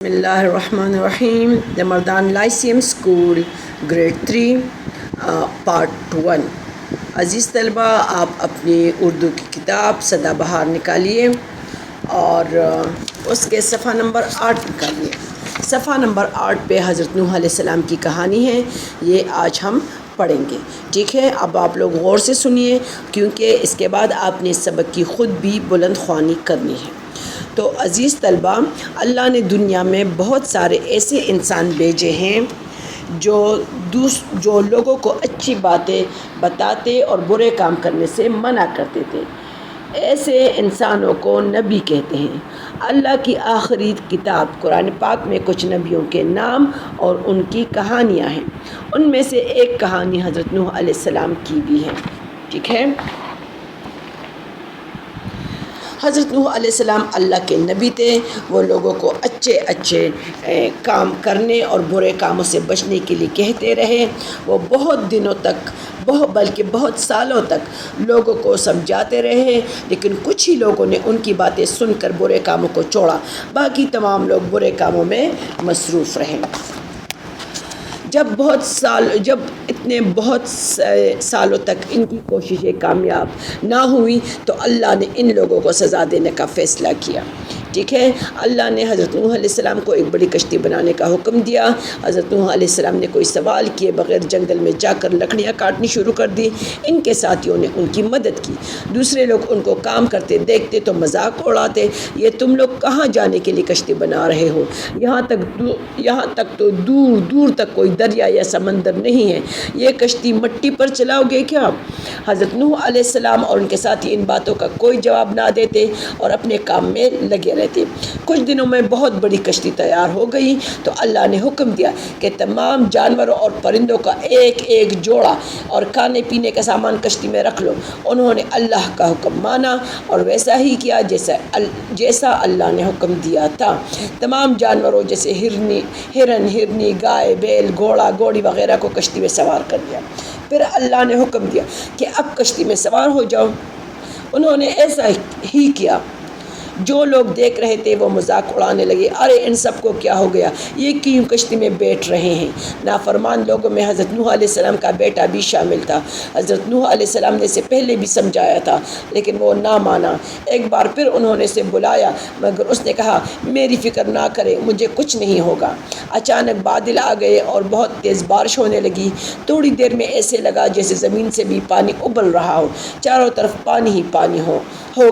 اللہ الرحمن الرحیم دا مردان lyceum school grade 3 part 1۔ عزیز طلبہ، آپ اپنی اردو کی کتاب سدا بہار نکالیے اور اس کے صفحہ نمبر 8 نکالیے۔ صفحہ نمبر 8 پہ حضرت نوح علیہ السلام کی کہانی ہے، یہ آج ہم پڑھیں گے، ٹھیک ہے؟ اب آپ لوگ غور سے سنیے، کیونکہ اس کے بعد آپ نے سبق کی خود بھی بلند خوانی کرنی ہے۔ تو عزیز طلبہ، اللہ نے دنیا میں بہت سارے ایسے انسان بھیجے ہیں جو لوگوں کو اچھی باتیں بتاتے اور برے کام کرنے سے منع کرتے تھے۔ ایسے انسانوں کو نبی کہتے ہیں۔ اللہ کی آخری کتاب قرآن پاک میں کچھ نبیوں کے نام اور ان کی کہانیاں ہیں۔ ان میں سے ایک کہانی حضرت نوح علیہ السلام کی بھی ہے، ٹھیک ہے؟ حضرت نوح علیہ السلام اللہ کے نبی تھے۔ وہ لوگوں کو اچھے کام کرنے اور برے کاموں سے بچنے کے لیے کہتے رہے۔ وہ بہت دنوں تک بلکہ بہت سالوں تک لوگوں کو سمجھاتے رہے، لیکن کچھ ہی لوگوں نے ان کی باتیں سن کر برے کاموں کو چھوڑا، باقی تمام لوگ برے کاموں میں مصروف رہے۔ جب بہت سالوں تک ان کی کوششیں کامیاب نہ ہوئی تو اللہ نے ان لوگوں کو سزا دینے کا فیصلہ کیا، ٹھیک ہے؟ اللہ نے حضرت نوح علیہ السلام کو ایک بڑی کشتی بنانے کا حکم دیا۔ حضرت نوح علیہ السلام نے کوئی سوال کیے بغیر جنگل میں جا کر لکڑیاں کاٹنی شروع کر دی۔ ان کے ساتھیوں نے ان کی مدد کی۔ دوسرے لوگ ان کو کام کرتے دیکھتے تو مذاق اڑاتے، یہ تم لوگ کہاں جانے کے لیے کشتی بنا رہے ہو؟ یہاں تک تو دور دور تک کوئی دریا یا سمندر نہیں ہے، یہ کشتی مٹی پر چلاؤ گے کیا؟ حضرت نوح علیہ السلام اور ان کے ساتھی ان باتوں کا کوئی جواب نہ دیتے اور اپنے کام میں لگے رہتے۔ کچھ دنوں میں بہت بڑی کشتی تیار ہو گئی تو اللہ نے حکم دیا کہ تمام جانوروں اور پرندوں کا ایک ایک جوڑا اور کھانے پینے کا سامان کشتی میں رکھ لو۔ انہوں نے اللہ کا حکم مانا اور ویسا ہی کیا جیسا اللہ نے حکم دیا تھا۔ تمام جانوروں جیسے ہرنی، گائے، بیل، گھوڑا، گھوڑی وغیرہ کو کشتی میں سوار کر دیا۔ پھر اللہ نے حکم دیا کہ اب کشتی میں سوار ہو جاؤ۔ انہوں نے ایسا ہی کیا۔ جو لوگ دیکھ رہے تھے وہ مذاق اڑانے لگے، ارے ان سب کو کیا ہو گیا، یہ کیوں کشتی میں بیٹھ رہے ہیں؟ نافرمان لوگوں میں حضرت نوح علیہ السلام کا بیٹا بھی شامل تھا۔ حضرت نوح علیہ السلام نے اسے پہلے بھی سمجھایا تھا، لیکن وہ نہ مانا۔ ایک بار پھر انہوں نے اسے بلایا، مگر اس نے کہا میری فکر نہ کرے، مجھے کچھ نہیں ہوگا۔ اچانک بادل آ گئے اور بہت تیز بارش ہونے لگی۔ تھوڑی دیر میں ایسے لگا جیسے زمین سے بھی پانی ابل رہا ہو، چاروں طرف پانی ہی پانی ہو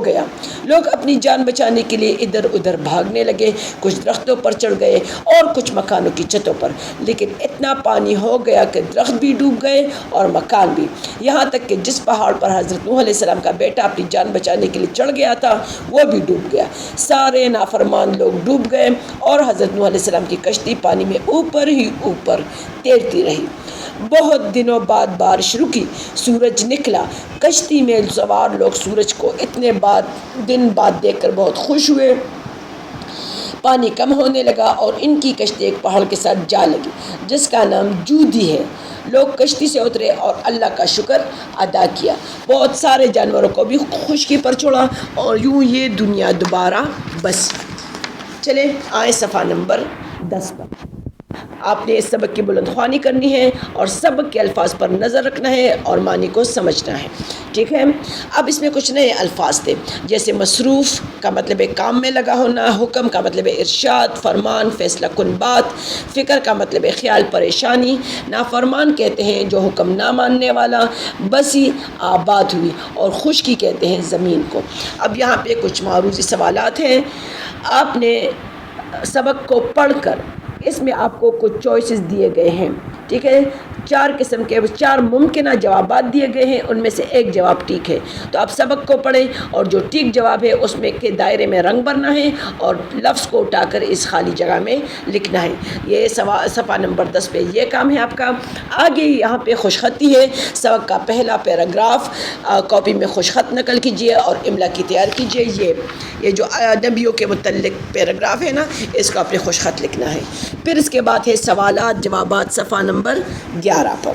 گیا۔ لوگ اپنی جان بچانے کے لیے ادھر ادھر بھاگنے لگے، کچھ درختوں پر چڑھ گئے اور کچھ مکانوں کی چھتوں پر، لیکن اتنا پانی ہو گیا کہ درخت بھی ڈوب گئے اور مکان بھی، یہاں تک کہ جس پہاڑ پر حضرت نوح علیہ السلام کا بیٹا اپنی جان بچانے کے لیے چڑھ گیا تھا وہ بھی ڈوب گیا۔ سارے نافرمان لوگ ڈوب گئے اور حضرت نوح علیہ السلام کی کشتی پانی میں اوپر ہی اوپر تیرتی رہی۔ بہت دنوں بعد بارش رکی، سورج نکلا۔ کشتی میں سوار لوگ سورج کو اتنے دن بعد دیکھ کر بہت خوش ہوئے۔ پانی کم ہونے لگا اور ان کی کشتی ایک پہاڑ کے ساتھ جا لگی جس کا نام جودی ہے۔ لوگ کشتی سے اترے اور اللہ کا شکر ادا کیا۔ بہت سارے جانوروں کو بھی خشکی پر چھوڑا اور یوں یہ دنیا دوبارہ بسی۔ چلے آئے صفحہ نمبر 10 پر۔ آپ نے اس سبق کی بلند خوانی کرنی ہے اور سبق کے الفاظ پر نظر رکھنا ہے اور معنی کو سمجھنا ہے، ٹھیک ہے؟ اب اس میں کچھ نئے الفاظ تھے، جیسے مصروف کا مطلب ہے کام میں لگا ہونا، حکم کا مطلب ہے ارشاد، فرمان فیصلہ کن بات، فکر کا مطلب ہے خیال پریشانی، نافرمان کہتے ہیں جو حکم نہ ماننے والا، بسی آباد ہوئی، اور خشکی کہتے ہیں زمین کو۔ اب یہاں پہ کچھ معروضی سوالات ہیں۔ آپ نے سبق کو پڑھ کر اس میں آپ کو کچھ چوائسز دیے گئے ہیں، ٹھیک ہے؟ 4 قسم کے 4 ممکنہ جوابات دیے گئے ہیں، ان میں سے ایک جواب ٹھیک ہے۔ تو آپ سبق کو پڑھیں اور جو ٹھیک جواب ہے اس میں کے دائرے میں رنگ بھرنا ہے اور لفظ کو اٹھا کر اس خالی جگہ میں لکھنا ہے۔ یہ صفحہ نمبر 10 پہ یہ کام ہے آپ کا۔ آگے یہاں پہ خوش خطی ہے۔ سبق کا پہلا پیراگراف کاپی میں خوش خط نقل کیجیے اور املا کی تیار کیجیے۔ یہ جو نبیوں کے متعلق پیراگراف ہے نا، اس کو اپنے خوش خط لکھنا ہے۔ پھر اس کے بعد ہے سوالات جوابات، صفحہ نمبر 11 پر۔